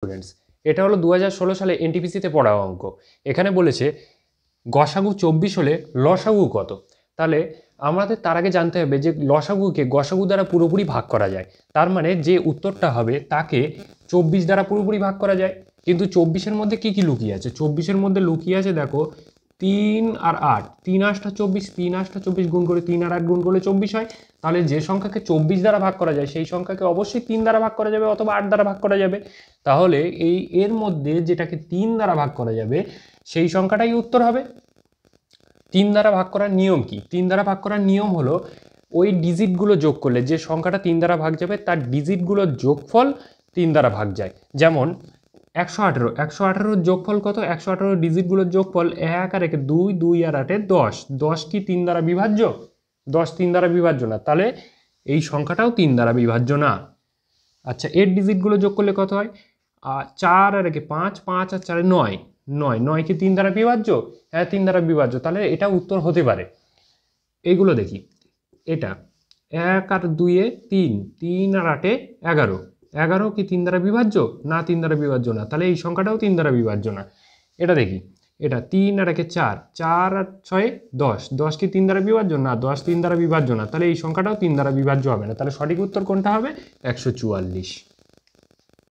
Students, এটা হলো 2016 সালে এনটিপিসিতে পড়া অঙ্ক। এখানে বলেছে গসাগু 24 হলে লসাগু কত। তাহলে আমাদের তার আগে জানতে হবে যে লসাগুকে গসাগু দ্বারা পুরোপুরি ভাগ করা যায়, তার মানে যে উত্তরটা হবে তাকে 24 দ্বারা পুরোপুরি ভাগ করা যায়। কিন্তু 24-এর মধ্যে কি কি লুকিয়ে আছে? 24-এর মধ্যে লুকিয়ে আছে দেখো 3 আর 8, 3 8টা 24, 3 8টা 24 গুণ করে 3 আর 8 গুণ করলে 24 হয়। তাহলে যে সংখ্যাকে 24 দ্বারা ভাগ করা যায় সেই সংখ্যাকে অবশ্যই 3 দ্বারা ভাগ করা যাবে অথবা 8 দ্বারা ভাগ করা যাবে। তাহলে এর মধ্যে যেটাকে 3 দ্বারা ভাগ করা যাবে সেই সংখ্যাটাই উত্তর হবে। 3 দ্বারা ভাগ করার নিয়ম কি? 3 দ্বারা ভাগ করার নিয়ম হলো ওই ডিজিটগুলো যোগ করলে যে সংখ্যাটা 3 দ্বারা ভাগ যাবে তার ডিজিটগুলোর যোগফল 3 দ্বারা ভাগ যায়। যেমন 118 যোগফল কত? 118 ডিজিটগুলোর যোগফল 1 আর 1 2, 2 আর 8 10। 10 কি 3 দ্বারা বিভাজ্য? 10 3 দ্বারা বিভাজ্য না, তাহলে এই সংখ্যাটাও 3 দ্বারা বিভাজ্য না। আচ্ছা, এর ডিজিটগুলো যোগ করলে কত হয়? 4 আর 1 5, 5 আর 4 9, 9 কি 3 দ্বারা বিভাজ্য? হ্যাঁ 3 দ্বারা বিভাজ্য, তাহলে এটা উত্তর হতে পারে। এইগুলো দেখি, এটা 1 আর 2 3, 3 আর 8 11, 11 কি 3 দ্বারা বিভাজ্য? না 3 দ্বারা বিভাজ্য না, তাহলে এই সংখ্যাটাও 3 দ্বারা বিভাজ্য না। এটা দেখি, এটা 3 আর 1 4, 4 আর 6 10, 10 কি 3 দ্বারা বিভাজ্য? না 10 3 দ্বারা বিভাজ্য না, তাহলে এই সংখ্যাটাও 3 দ্বারা বিভাজ্য হবে না। তাহলে সঠিক উত্তর কোনটা হবে? 144।